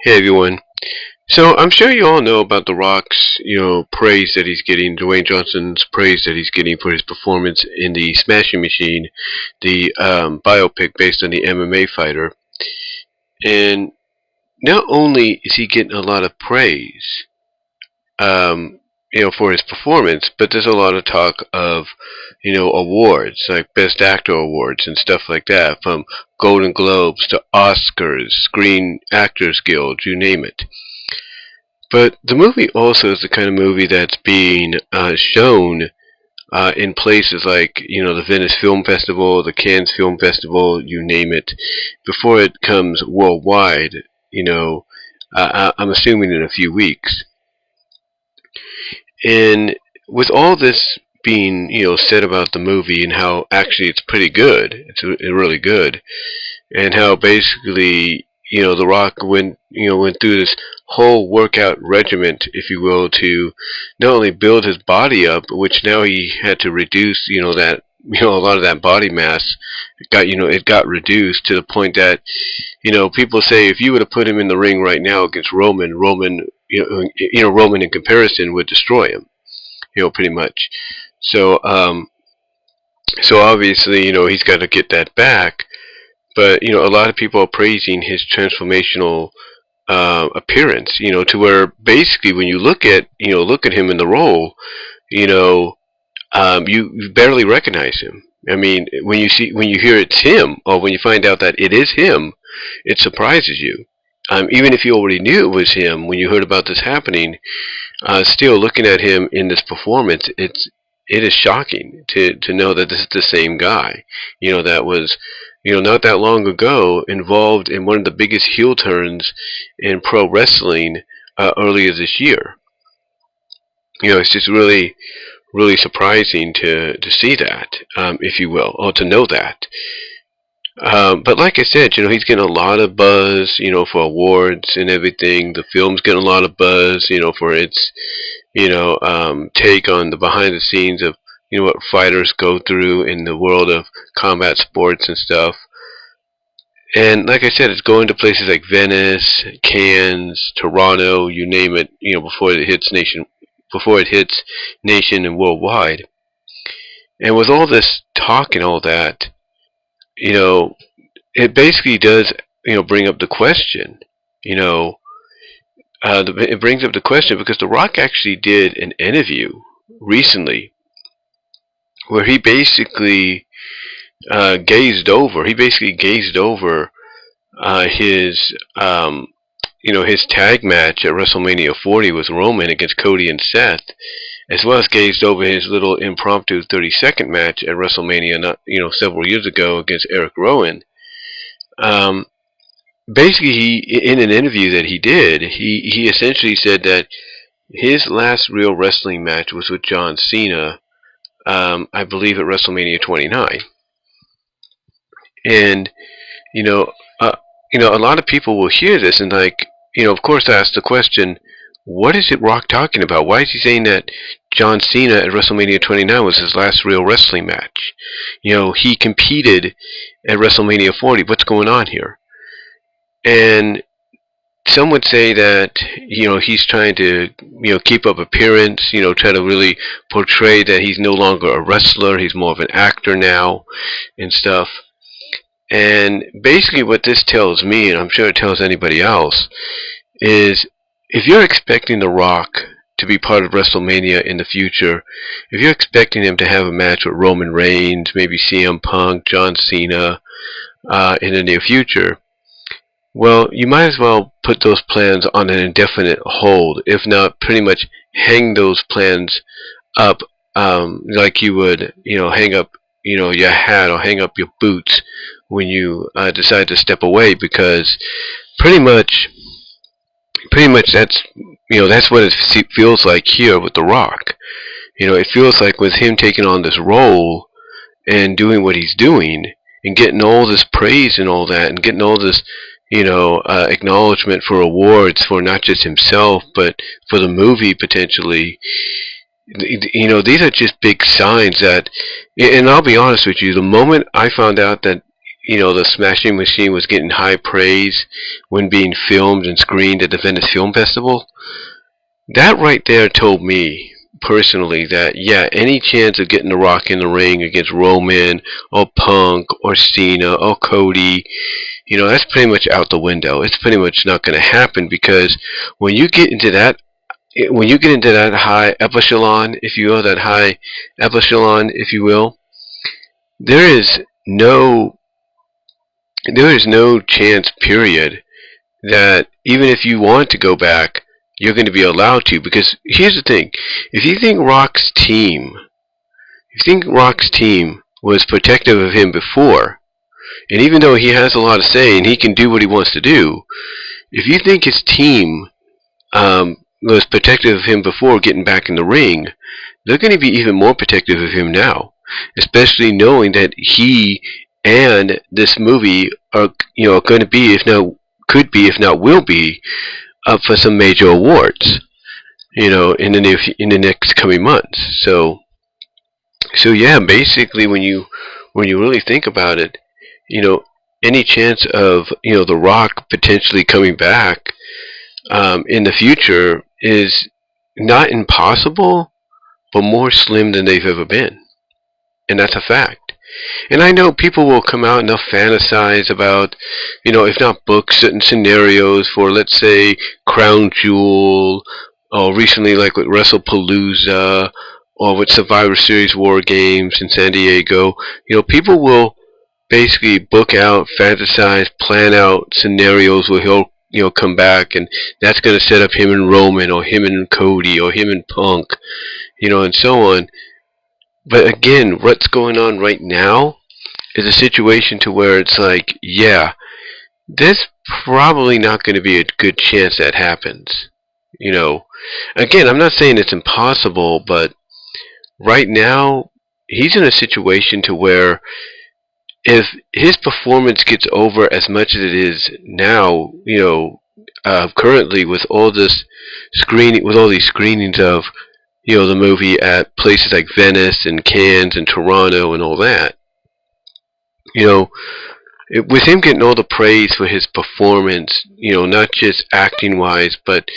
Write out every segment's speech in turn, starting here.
Hey everyone. So I'm sure you all know about The Rock's, praise that he's getting, Dwayne Johnson's praise that he's getting for his performance in the Smashing Machine, the biopic based on the MMA fighter. And not only is he getting a lot of praise, for his performance, but there's a lot of talk of, awards like Best Actor awards and stuff like that, from Golden Globes to Oscars, Screen Actors Guild, you name it. But the movie also is the kind of movie that's being shown in places like, the Venice Film Festival, the Cannes Film Festival, you name it, before it comes worldwide, I'm assuming in a few weeks. And with all this being, said about the movie and how actually it's pretty good, it's really good, and how basically The Rock went through this whole workout regiment, if you will, to not only build his body up, which now he had to reduce that a lot of that body mass it got reduced to the point that people say if you were to put him in the ring right now against Roman Roman in comparison would destroy him, pretty much. So obviously he's got to get that back. But a lot of people are praising his transformational appearance. To where basically when you look at him in the role, you barely recognize him. I mean, when you hear it's him, or when you find out that it is him, it surprises you. Even if you already knew it was him when you heard about this happening, still looking at him in this performance, it is shocking to know that this is the same guy, that was, not that long ago involved in one of the biggest heel turns in pro wrestling earlier this year. It's just really, really surprising to see that, if you will, or to know that. But like I said, he's getting a lot of buzz, for awards and everything. The film's getting a lot of buzz, for its, take on the behind the scenes of, what fighters go through in the world of combat sports and stuff. And like I said, it's going to places like Venice, Cannes, Toronto, you name it, before it hits nation and worldwide. And with all this talk and all that, it basically does, bring up the question, it brings up the question because The Rock actually did an interview recently where he basically gazed over his his tag match at WrestleMania 40 with Roman against Cody and Seth, as well as gazed over his little impromptu 30-second match at WrestleMania several years ago against Eric Rowan. Basically, in an interview that he did, he essentially said that his last real wrestling match was with John Cena, I believe at WrestleMania 29. And a lot of people will hear this and of course ask the question, what is it Rock talking about? Why is he saying that John Cena at WrestleMania 29 was his last real wrestling match? He competed at WrestleMania 40. What's going on here? And some would say that he's trying to keep up appearance, try to really portray that he's no longer a wrestler, he's more of an actor now and stuff. And basically what this tells me, and I'm sure it tells anybody else, is if you're expecting The Rock to be part of WrestleMania in the future, if you're expecting him to have a match with Roman Reigns, maybe CM Punk, John Cena, in the near future, well, you might as well put those plans on an indefinite hold, if not pretty much hang those plans up, like you would, hang up, your hat or hang up your boots when you decide to step away, because pretty much that's what it feels like here with The Rock. It feels like with him taking on this role and doing what he's doing and getting all this praise and all that and getting all this acknowledgement for awards for not just himself but for the movie potentially. These are just big signs that, and I'll be honest with you, the moment I found out that the Smashing Machine was getting high praise when being filmed and screened at the Venice Film Festival, that right there told me personally that, yeah, any chance of getting The Rock in the ring against Roman or Punk or Cena or Cody, that's pretty much out the window. It's pretty much not going to happen, because when you get into that high echelon, if you will, there is no chance, period, that even if you want to go back, you're going to be allowed to. Because here's the thing: if you think Rock's team was protective of him before, and even though he has a lot of say and he can do what he wants to do, if you think his team was protective of him before getting back in the ring, they're going to be even more protective of him now, especially knowing that he and this movie are going to be, if not could be, if not will be, up for some major awards, in the next coming months. So yeah, basically, when you really think about it, any chance of The Rock potentially coming back in the future is not impossible, but more slim than they've ever been, and that's a fact. And I know people will come out and they'll fantasize about, if not books, certain scenarios for, let's say, Crown Jewel, or recently like with WrestlePalooza, or with Survivor Series War Games in San Diego. People will basically book out, fantasize, plan out scenarios where he'll come back, and that's going to set up him and Roman, or him and Cody, or him and Punk, and so on. But again, what's going on right now is a situation to where it's like, yeah, there's probably not going to be a good chance that happens. Again, I'm not saying it's impossible, but right now he's in a situation to where if his performance gets over as much as it is now, currently with all these screenings of the movie at places like Venice and Cannes and Toronto and all that, with him getting all the praise for his performance, not just acting wise, but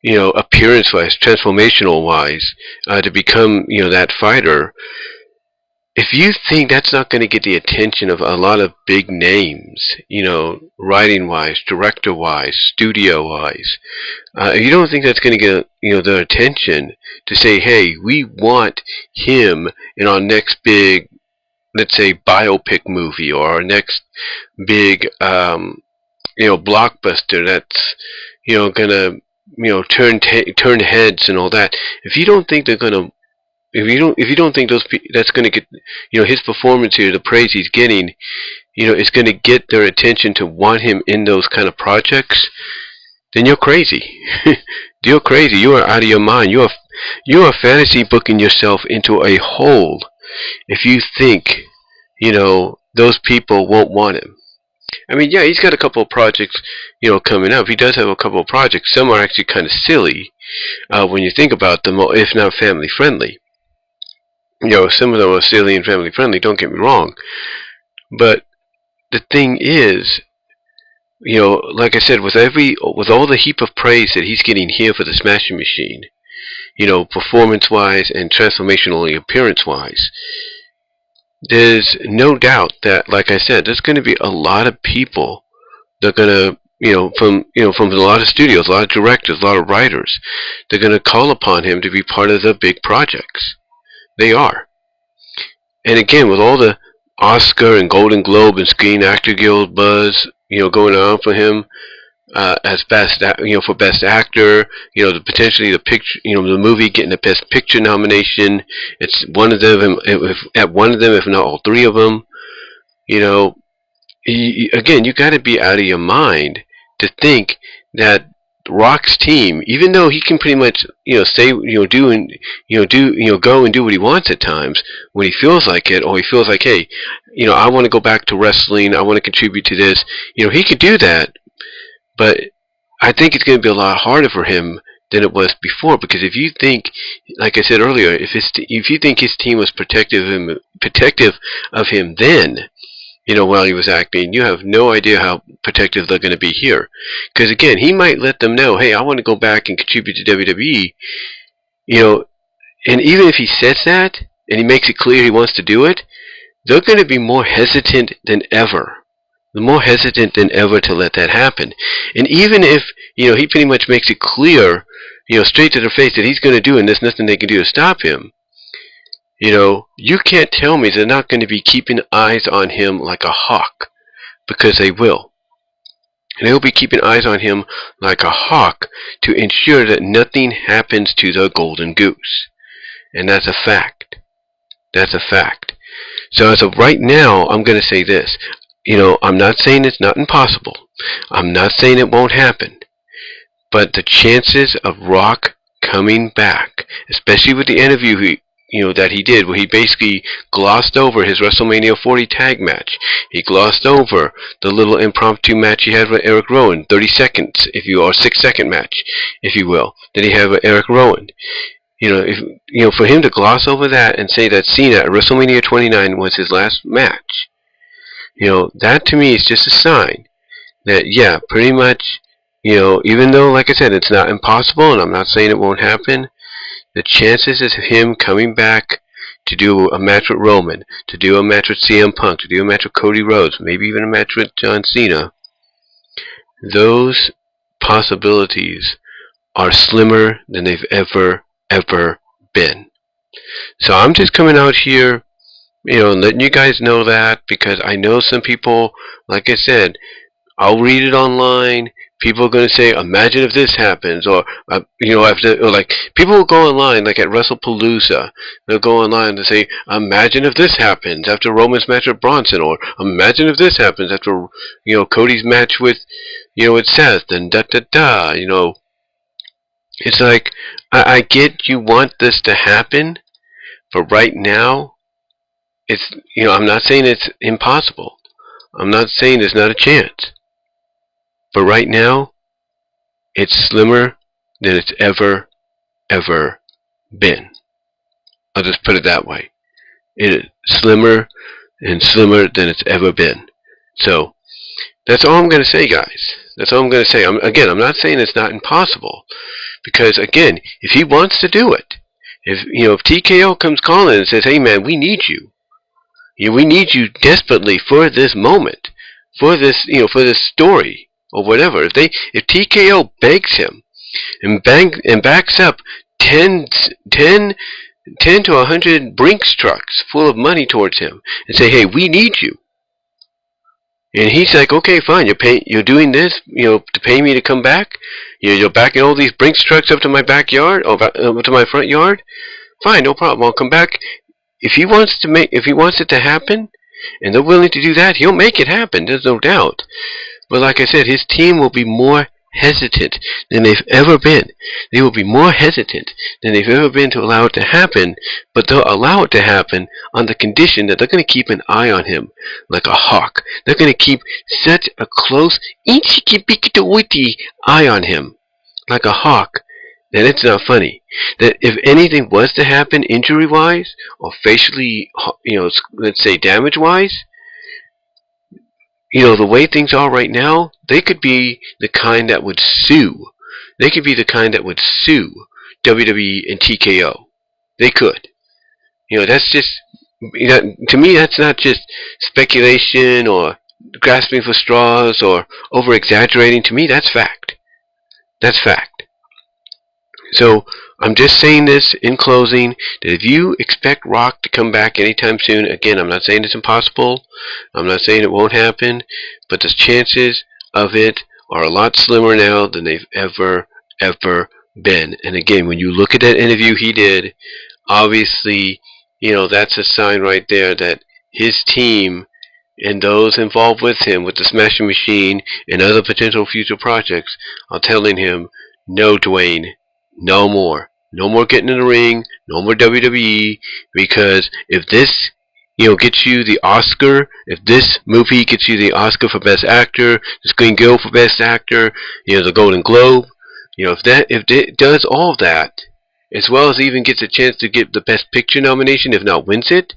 appearance wise, transformational wise, to become that fighter. If you think that's not going to get the attention of a lot of big names, writing wise, director wise, studio wise, you don't think that's going to get their attention to say, hey, we want him in our next big, let's say, biopic movie, or our next big blockbuster that's gonna turn heads and all that. If you don't think they're gonna if you don't think that's going to get his performance here, the praise he's getting, is going to get their attention to want him in those kind of projects, then you're crazy. You're crazy. You are out of your mind. You are fantasy booking yourself into a hole if you think those people won't want him. I mean, yeah, he's got a couple of projects coming up. He does have a couple of projects. Some are actually kind of silly when you think about them, if not family friendly. Some of them are silly and family friendly, don't get me wrong. But the thing is, like I said, with all the heap of praise that he's getting here for the Smashing Machine, performance-wise and transformationally appearance-wise, there's no doubt that, like I said, there's going to be a lot of people that are going to, from a lot of studios, a lot of directors, a lot of writers, they're going to call upon him to be part of the big projects. They are. And again, with all the Oscar and Golden Globe and Screen Actor Guild buzz, going on for him as for Best Actor, potentially the picture, the movie getting the Best Picture nomination. It's one of them, if not all three of them. Again, you got to be out of your mind to think that Rock's team, even though he can pretty much say go and do what he wants at times when he feels like it, or he feels like, hey, I want to go back to wrestling, I want to contribute to this, he could do that. But I think it's going to be a lot harder for him than it was before, because if you think, like I said earlier, if you think his team was protective of him then, while he was acting, you have no idea how protective they're going to be here. Because again, he might let them know, hey, I want to go back and contribute to WWE, and even if he says that, and he makes it clear he wants to do it, they're going to be more hesitant than ever. They're more hesitant than ever to let that happen. And even if, he pretty much makes it clear, straight to their face that he's going to do it and there's nothing they can do to stop him, you can't tell me they're not going to be keeping eyes on him like a hawk, because they will. And they'll be keeping eyes on him like a hawk to ensure that nothing happens to the golden goose. And that's a fact. That's a fact. So as of right now, I'm going to say this. I'm not saying it's not impossible. I'm not saying it won't happen. But the chances of Rock coming back, especially with the interview that he did, where he basically glossed over his WrestleMania 40 tag match. He glossed over the little impromptu match he had with Eric Rowan, 30 seconds, or 6-second match, if you will, that he had with Eric Rowan. For him to gloss over that and say that Cena at WrestleMania 29 was his last match, that to me is just a sign that, yeah, pretty much, even though, like I said, it's not impossible, and I'm not saying it won't happen, the chances of him coming back to do a match with Roman, to do a match with CM Punk, to do a match with Cody Rhodes, maybe even a match with John Cena, those possibilities are slimmer than they've ever been. So I'm just coming out here, and letting you guys know that, because I know some people, like I said, I'll read it online. People are going to say, imagine if this happens, or people will go online, like at WrestlePalooza, they'll go online and say, imagine if this happens after Roman's match with Bronson, or imagine if this happens after, Cody's match with, with Seth, and da-da-da, It's like, I get you want this to happen, but right now, it's, I'm not saying it's impossible. I'm not saying there's not a chance. But right now, it's slimmer than it's ever been. I'll just put it that way. It is slimmer and slimmer than it's ever been. So, that's all I'm going to say, guys. That's all I'm going to say. Again, I'm not saying it's not impossible. Because, again, if he wants to do it, if TKO comes calling and says, hey, man, we need you. We need you desperately for this moment, for this, for this story, or whatever. If TKO begs him and backs up 10 to 100 Brinks trucks full of money towards him and say, hey, we need you. And he's like, okay, fine, you're doing this, to pay me to come back? You're backing all these Brinks trucks up to my backyard, or up to my front yard? Fine, no problem, I'll come back. If he wants it to happen, and they're willing to do that, he'll make it happen, there's no doubt. But like I said, his team will be more hesitant than they've ever been. They will be more hesitant than they've ever been to allow it to happen, but they'll allow it to happen on the condition that they're going to keep an eye on him like a hawk. They're going to keep such a close, itty-bitty eye on him like a hawk that it's not funny. That if anything was to happen injury-wise, or facially, let's say damage-wise, the way things are right now, they could be the kind that would sue. They could be the kind that would sue WWE and TKO. They could. That's just, to me, that's not just speculation or grasping for straws or over-exaggerating. To me, that's fact. That's fact. So, I'm just saying this in closing, that if you expect Rock to come back anytime soon, again, I'm not saying it's impossible, I'm not saying it won't happen, but the chances of it are a lot slimmer now than they've ever been. And again, when you look at that interview he did, obviously, that's a sign right there that his team and those involved with him, with the Smashing Machine and other potential future projects, are telling him, no, Dwayne, no more. No more getting in the ring. No more WWE. Because if this, gets you the Oscar, if this movie gets you the Oscar for Best Actor, the Screen Guild for Best Actor, the Golden Globe, if it does all of that, as well as even gets a chance to get the Best Picture nomination, if not wins it,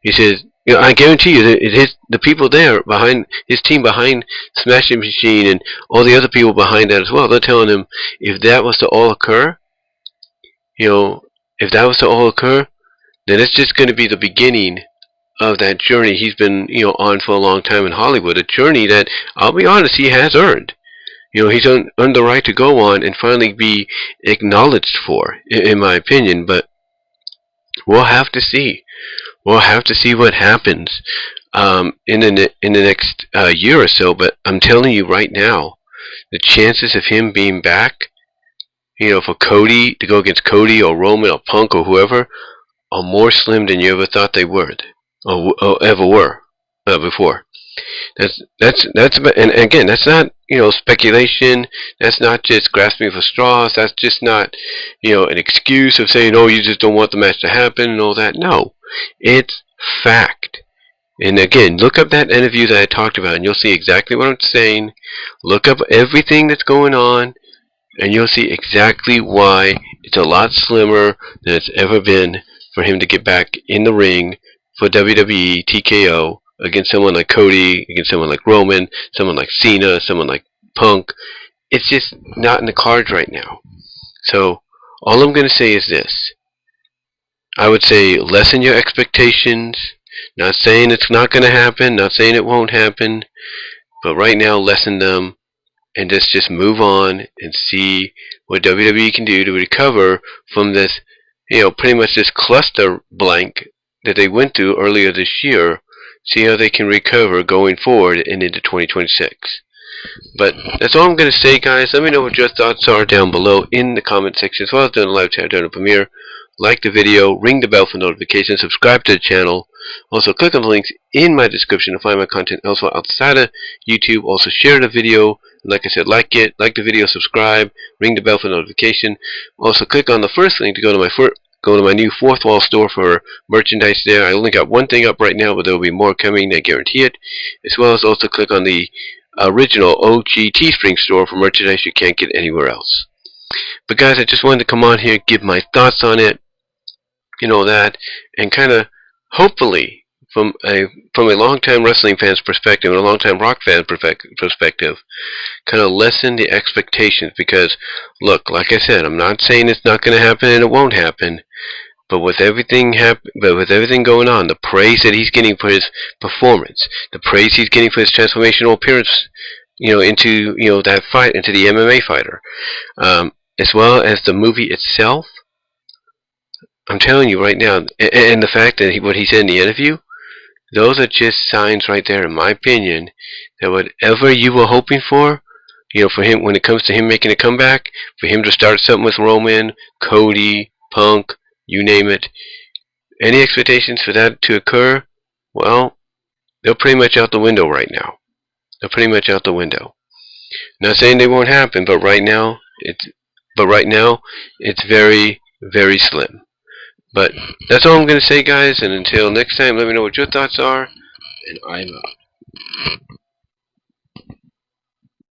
he says, You know, I guarantee you that it is the people there behind his team, behind Smashing Machine, and all the other people behind that as well. They're telling him if that was to all occur, you know, if that was to all occur, then it's just going to be the beginning of that journey he's been, on for a long time in Hollywood. A journey that, I'll be honest, he has earned. He's earned the right to go on and finally be acknowledged for, in my opinion. But we'll have to see. We'll have to see what happens in the next year or so. But I'm telling you right now, the chances of him being back, for Cody to go against Cody or Roman or Punk or whoever, are more slim than you ever thought they would, or ever were before. And again, that's not speculation. That's not just grasping for straws. That's just not an excuse of saying, oh, you just don't want the match to happen and all that. No, it's fact. And again, look up that interview that I talked about, and you'll see exactly what I'm saying. Look up everything that's going on, and you'll see exactly why it's a lot slimmer than it's ever been for him to get back in the ring for WWE TKO against someone like Cody, against someone like Roman, someone like Cena, someone like Punk. It's just not in the cards right now. So all I'm going to say is this. I would say lessen your expectations. Not saying it's not going to happen, not saying it won't happen, but right now lessen them and just move on and see what WWE can do to recover from this, pretty much this cluster blank that they went through earlier this year. See how they can recover going forward and into 2026. But that's all I'm going to say, guys. Let me know what your thoughts are down below in the comment section, as well as during the live chat during the premiere. Like the video, ring the bell for notifications, subscribe to the channel. Also, click on the links in my description to find my content elsewhere outside of YouTube. Also, share the video. Like I said, like the video, subscribe, ring the bell for notification. Also, click on the first link to go to my new Fourth Wall store for merchandise there. I only got one thing up right now, but there will be more coming, I guarantee it. As well as also click on the original OG Teespring store for merchandise you can't get anywhere else. But guys, I just wanted to come on here, give my thoughts on it, that, and kind of, hopefully, from a long-time wrestling fan's perspective and a long-time rock fan perspective, kind of lessen the expectations. Because, look, like I said, I'm not saying it's not going to happen and it won't happen, but with everything going on, the praise that he's getting for his performance, the praise he's getting for his transformational appearance, into that fight, into the MMA fighter, as well as the movie itself. I'm telling you right now, and the fact that what he said in the interview, those are just signs right there, in my opinion, that whatever you were hoping for, for him, when it comes to him making a comeback, for him to start something with Roman, Cody, Punk, you name it, any expectations for that to occur, well, they're pretty much out the window right now. They're pretty much out the window. Not saying they won't happen, but right now it's very, very slim. But that's all I'm going to say, guys, and until next time, let me know what your thoughts are, and I'm out.